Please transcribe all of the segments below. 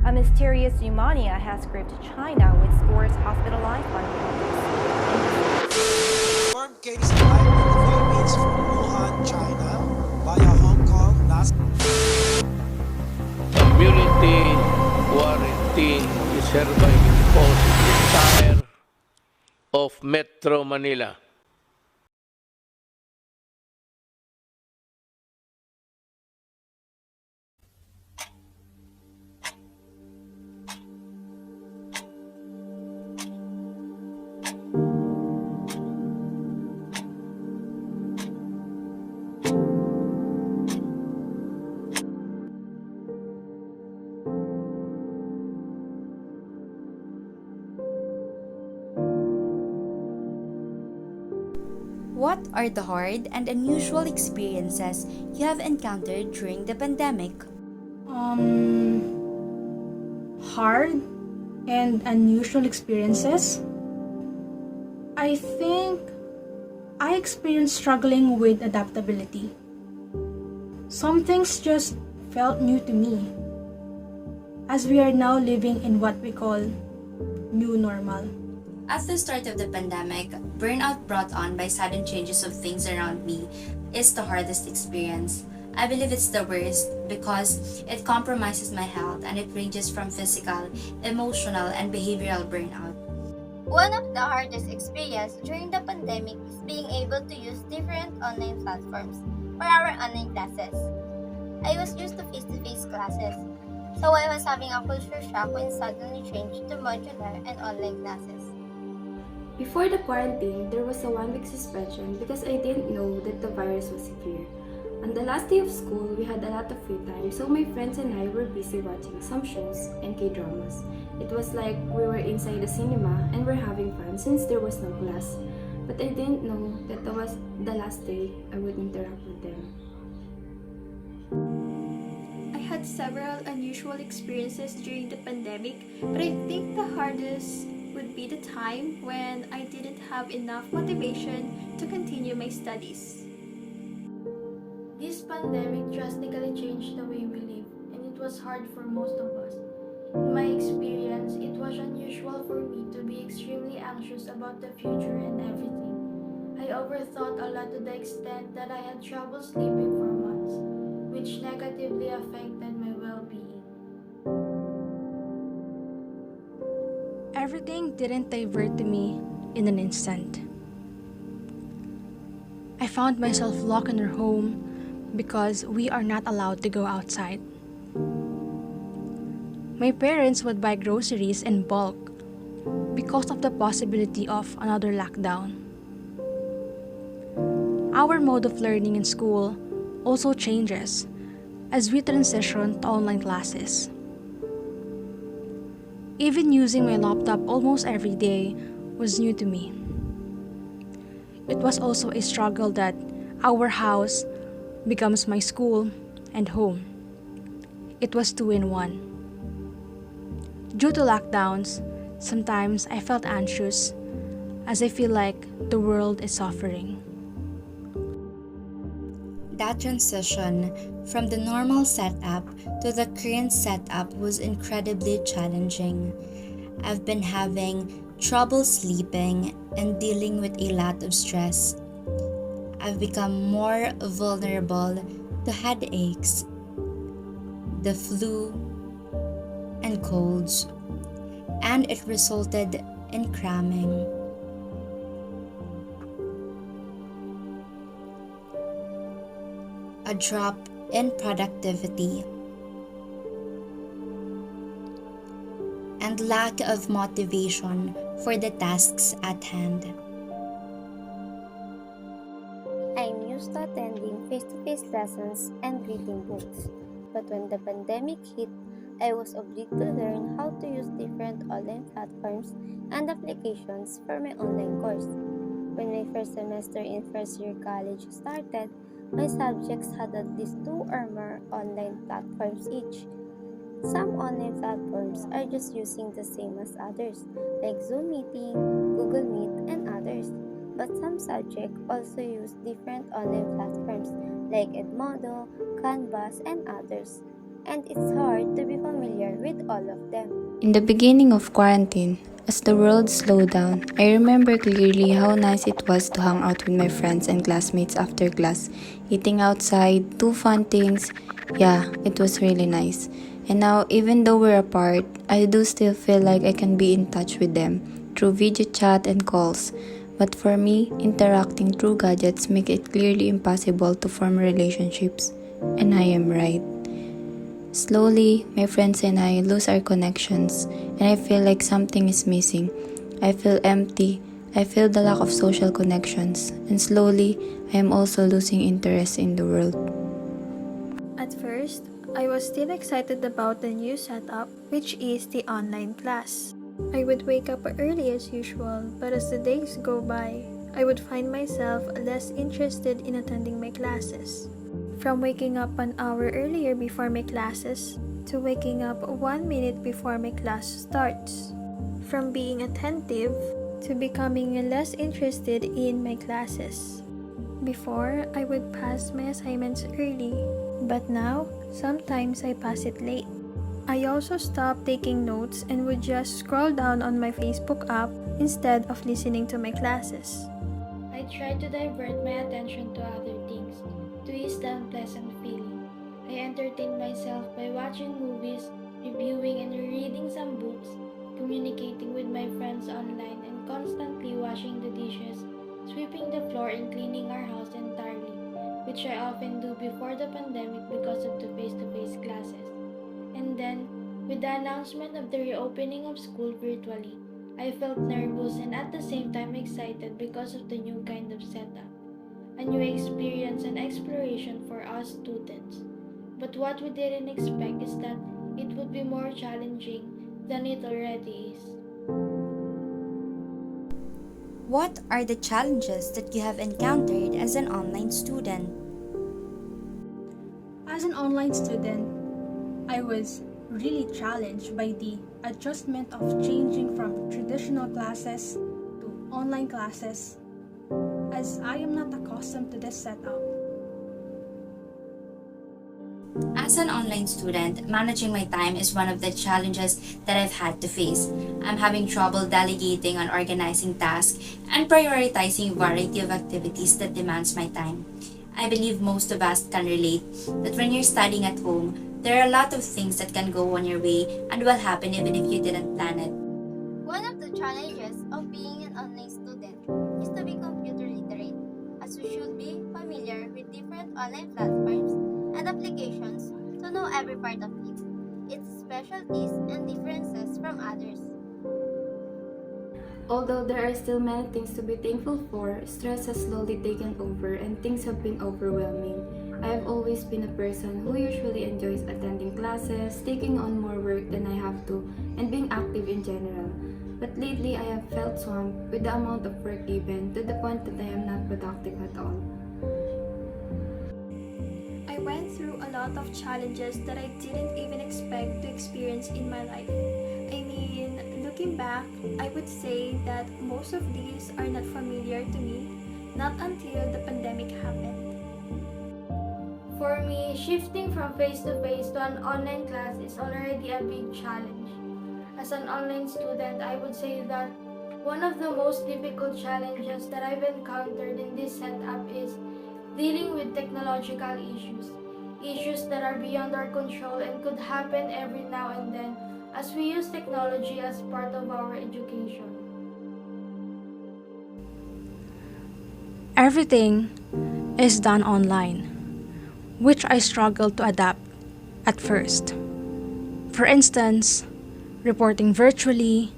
A mysterious pneumonia has gripped China with scores hospitalized by reporters. Confirmed case arrived in the Philippines from Wuhan, China, via Hong Kong last. Community quarantine is hereby imposed in the entire of Metro Manila. What are the hard and unusual experiences you have encountered during the pandemic? Hard and unusual experiences. I think I experienced struggling with adaptability. Some things just felt new to me, as we are now living in what we call new normal. At the start of the pandemic, burnout brought on by sudden changes of things around me is the hardest experience. I believe it's the worst because it compromises my health and it ranges from physical, emotional, and behavioral burnout. One of the hardest experiences during the pandemic is being able to use different online platforms for our online classes. I was used to face-to-face classes, so I was having a culture shock when suddenly changed to modular and online classes. Before the quarantine, there was a 1 week suspension because I didn't know that the virus was severe. On the last day of school, we had a lot of free time, so my friends and I were busy watching some shows and K-dramas. It was like we were inside a cinema and were having fun since there was no class. But I didn't know that that was the last day I would interact with them. I had several unusual experiences during the pandemic, but I think the hardest would be the time when I didn't have enough motivation to continue my studies. This pandemic drastically changed the way we live, and it was hard for most of us. In my experience, it was unusual for me to be extremely anxious about the future and everything. I overthought a lot to the extent that I had trouble sleeping for months, which negatively affected my well-being. Everything didn't divert to me in an instant. I found myself locked in our home because we are not allowed to go outside. My parents would buy groceries in bulk because of the possibility of another lockdown. Our mode of learning in school also changes as we transition to online classes. Even using my laptop almost every day was new to me. It was also a struggle that our house becomes my school and home. It was 2 in 1. Due to lockdowns, sometimes I felt anxious as I feel like the world is suffering. That transition from the normal setup to the current setup was incredibly challenging. I've been having trouble sleeping and dealing with a lot of stress. I've become more vulnerable to headaches, the flu, and colds, and it resulted in cramming. A drop in productivity, and lack of motivation for the tasks at hand. I'm used to attending face-to-face lessons and reading books, but when the pandemic hit, I was obliged to learn how to use different online platforms and applications for my online course. When my first semester in first-year college started, my subjects had at least 2 or more online platforms each. Some online platforms are just using the same as others, like Zoom Meeting, Google Meet, and others. But some subjects also use different online platforms like Edmodo, Canvas, and others. And it's hard to be familiar familiar with all of them. In the beginning of quarantine, as the world slowed down, I remember clearly how nice it was to hang out with my friends and classmates after class, eating outside, do fun things. Yeah, it was really nice. And now, even though we're apart, I do still feel like I can be in touch with them through video chat and calls. But for me, interacting through gadgets make it clearly impossible to form relationships. And I am right. Slowly, my friends and I lose our connections, and I feel like something is missing. I feel empty. I feel the lack of social connections, and slowly, I am also losing interest in the world. At first, I was still excited about the new setup, which is the online class. I would wake up early as usual, but as the days go by, I would find myself less interested in attending my classes. From waking up an hour earlier before my classes, to waking up 1 minute before my class starts. From being attentive, to becoming less interested in my classes. Before, I would pass my assignments early, but now, sometimes I pass it late. I also stopped taking notes and would just scroll down on my Facebook app instead of listening to my classes. I try to divert my attention to other things to ease the unpleasant feeling. I entertain myself by watching movies, reviewing and reading some books, communicating with my friends online, and constantly washing the dishes, sweeping the floor, and cleaning our house entirely, which I often do before the pandemic because of the face-to-face classes. And then, with the announcement of the reopening of school virtually, I felt nervous and at the same time excited because of the new kind of setup, a new experience and exploration for us students. But what we didn't expect is that it would be more challenging than it already is. What are the challenges that you have encountered as an online student? As an online student, I was really challenged by the adjustment of changing from traditional classes to online classes, as I am not accustomed to this setup. As an online student, managing my time is one of the challenges that I've had to face. I'm having trouble delegating and organizing tasks and prioritizing a variety of activities that demands my time. I believe most of us can relate that when you're studying at home, there are a lot of things that can go on your way and will happen even if you didn't plan it. One of the challenges of being an online student is to be computer literate, as you should be familiar with different online platforms and applications to know every part of it, its specialties and differences from others. Although there are still many things to be thankful for, stress has slowly taken over and things have been overwhelming. I have always been a person who usually enjoys attending classes, taking on more work than I have to, and being active in general. But lately, I have felt swamped with the amount of work given to the point that I am not productive at all. I went through a lot of challenges that I didn't even expect to experience in my life. I mean, looking back, I would say that most of these are not familiar to me, not until the pandemic happened. For me, shifting from face-to-face to an online class is already a big challenge. As an online student, I would say that one of the most difficult challenges that I've encountered in this setup is dealing with technological issues. Issues that are beyond our control and could happen every now and then as we use technology as part of our education. Everything is done online, which I struggled to adapt at first. For instance, reporting virtually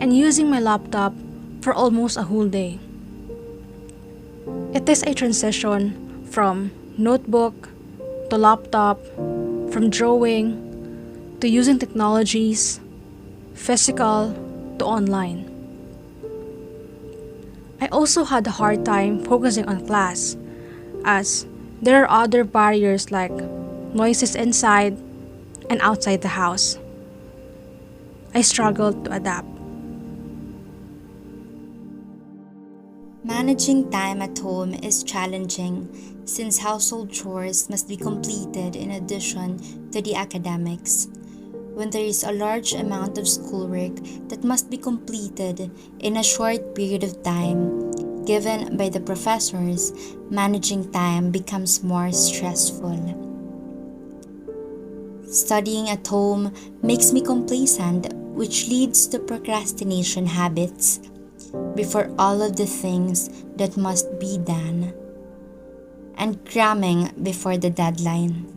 and using my laptop for almost a whole day. It is a transition from notebook to laptop, from drawing to using technologies, physical to online. I also had a hard time focusing on class, as there are other barriers like noises inside and outside the house. I struggled to adapt. Managing time at home is challenging since household chores must be completed in addition to the academics. when there is a large amount of schoolwork that must be completed in a short period of time given by the professors, managing time becomes more stressful. Studying at home makes me complacent, which leads to procrastination habits before all of the things that must be done, and cramming before the deadline.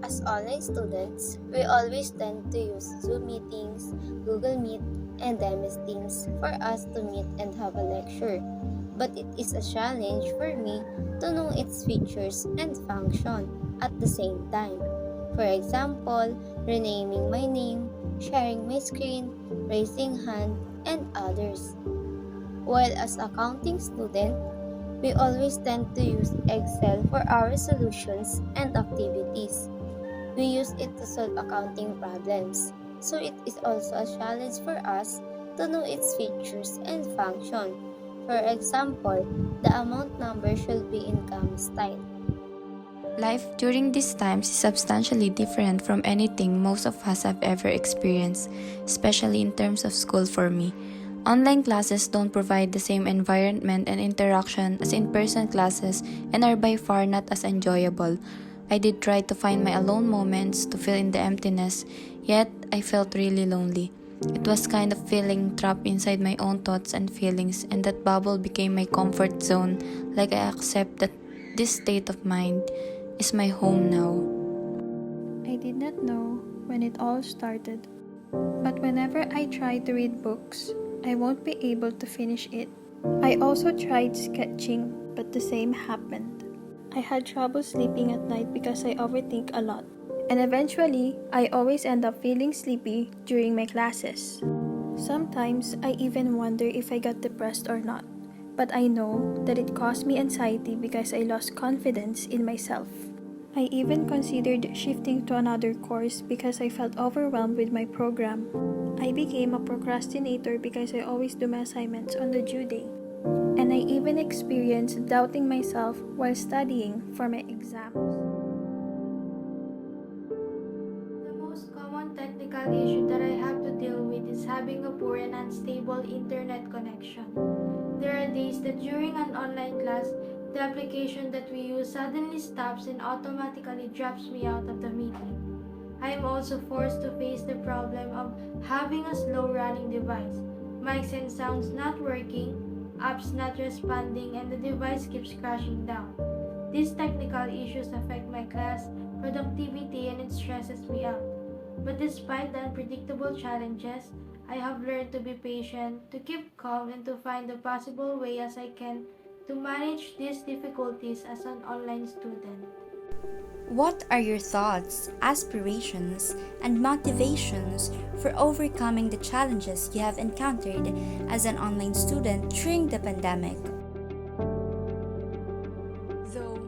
As online students, we always tend to use Zoom meetings, Google Meet, and MS Teams for us to meet and have a lecture. But it is a challenge for me to know its features and function at the same time. For example, renaming my name, sharing my screen, raising hand, and others. While as accounting student, we always tend to use Excel for our solutions and activities. We use it to solve accounting problems, so it is also a challenge for us to know its features and function. For example, the amount number should be income style. Life during these times is substantially different from anything most of us have ever experienced, especially in terms of school for me. Online classes don't provide the same environment and interaction as in-person classes and are by far not as enjoyable. I did try to find my alone moments to fill in the emptiness, yet I felt really lonely. It was kind of feeling trapped inside my own thoughts and feelings, and that bubble became my comfort zone, like I accept that this state of mind is my home now. I did not know when it all started, but whenever I try to read books, I won't be able to finish it. I also tried sketching, but the same happened. I had trouble sleeping at night because I overthink a lot. And eventually, I always end up feeling sleepy during my classes. Sometimes, I even wonder if I got depressed or not. But I know that it caused me anxiety because I lost confidence in myself. I even considered shifting to another course because I felt overwhelmed with my program. I became a procrastinator because I always do my assignments on the due date. And I even experienced doubting myself while studying for my exams. The most common technical issue that I have to deal with is having a poor and unstable internet connection. There are days that during an online class, the application that we use suddenly stops and automatically drops me out of the meeting. I am also forced to face the problem of having a slow running device, mics and sounds not working, apps not responding, and the device keeps crashing down. These technical issues affect my class productivity and it stresses me out. But despite the unpredictable challenges, I have learned to be patient, to keep calm, and to find the possible way as I can to manage these difficulties as an online student. What are your thoughts, aspirations, and motivations for overcoming the challenges you have encountered as an online student during the pandemic? Though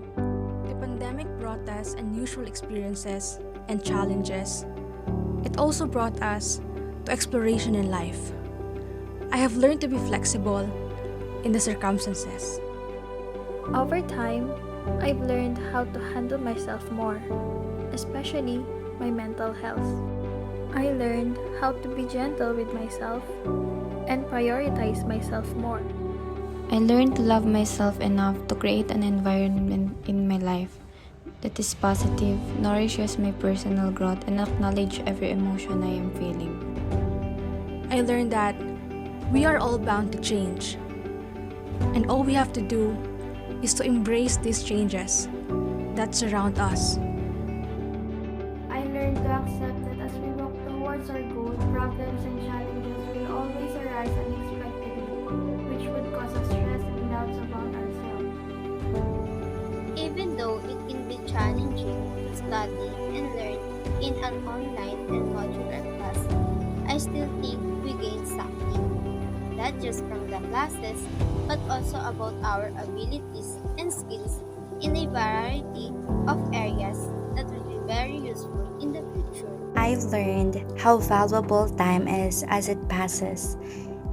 the pandemic brought us unusual experiences and challenges, it also brought us to exploration in life. I have learned to be flexible in the circumstances. Over time, I've learned how to handle myself more, especially my mental health. I learned how to be gentle with myself and prioritize myself more. I learned to love myself enough to create an environment in my life that is positive, nourishes my personal growth, and acknowledge every emotion I am feeling. I learned that we are all bound to change, and all we have to do is to embrace these changes that surround us. I learned to accept that as we walk towards our goal, problems and challenges will always arise unexpectedly, which would cause us stress and doubts about ourselves. Even though it can be challenging to study and learn in an online and modular class, I still think we gain something, not just from the classes, but also about our abilities and skills in a variety of areas that will be very useful in the future. I've learned how valuable time is as it passes,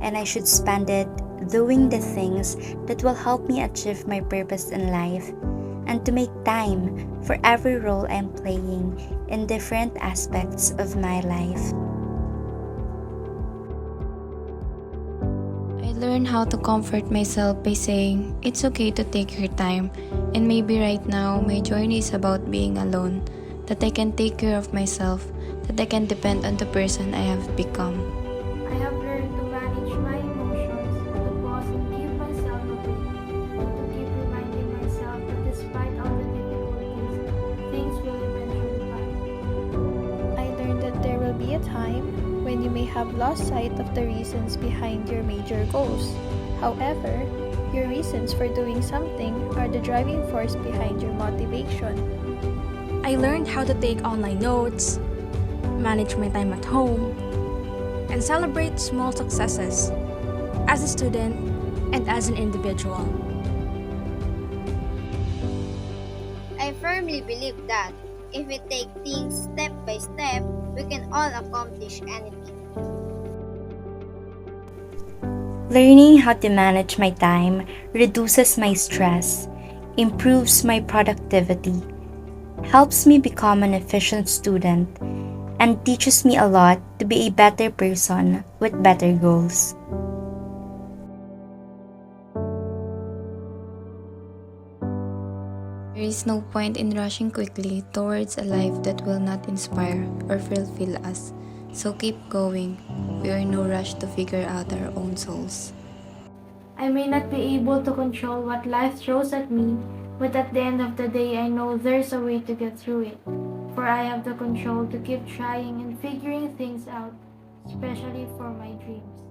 and I should spend it doing the things that will help me achieve my purpose in life. and to make time for every role I'm playing in different aspects of my life. I learned how to comfort myself by saying it's okay to take your time, and maybe right now my journey is about being alone, that I can take care of myself, that I can depend on the person I have become. I have learned to manage my emotions, to pause and give myself a break, and to keep reminding myself that despite all the difficulties, things will eventually pass. I learned that there will be a time when you may have lost sight of the reasons behind your major goals. However, your reasons for doing something are the driving force behind your motivation. I learned how to take online notes, manage my time at home, and celebrate small successes as a student and as an individual. I firmly believe that if we take things step by step, we can all accomplish anything. Learning how to manage my time reduces my stress, improves my productivity, helps me become an efficient student, and teaches me a lot to be a better person with better goals. There is no point in rushing quickly towards a life that will not inspire or fulfill us. So keep going. We are in no rush to figure out our own souls. I may not be able to control what life throws at me, but at the end of the day, I know there's a way to get through it. For I have the control to keep trying and figuring things out, especially for my dreams.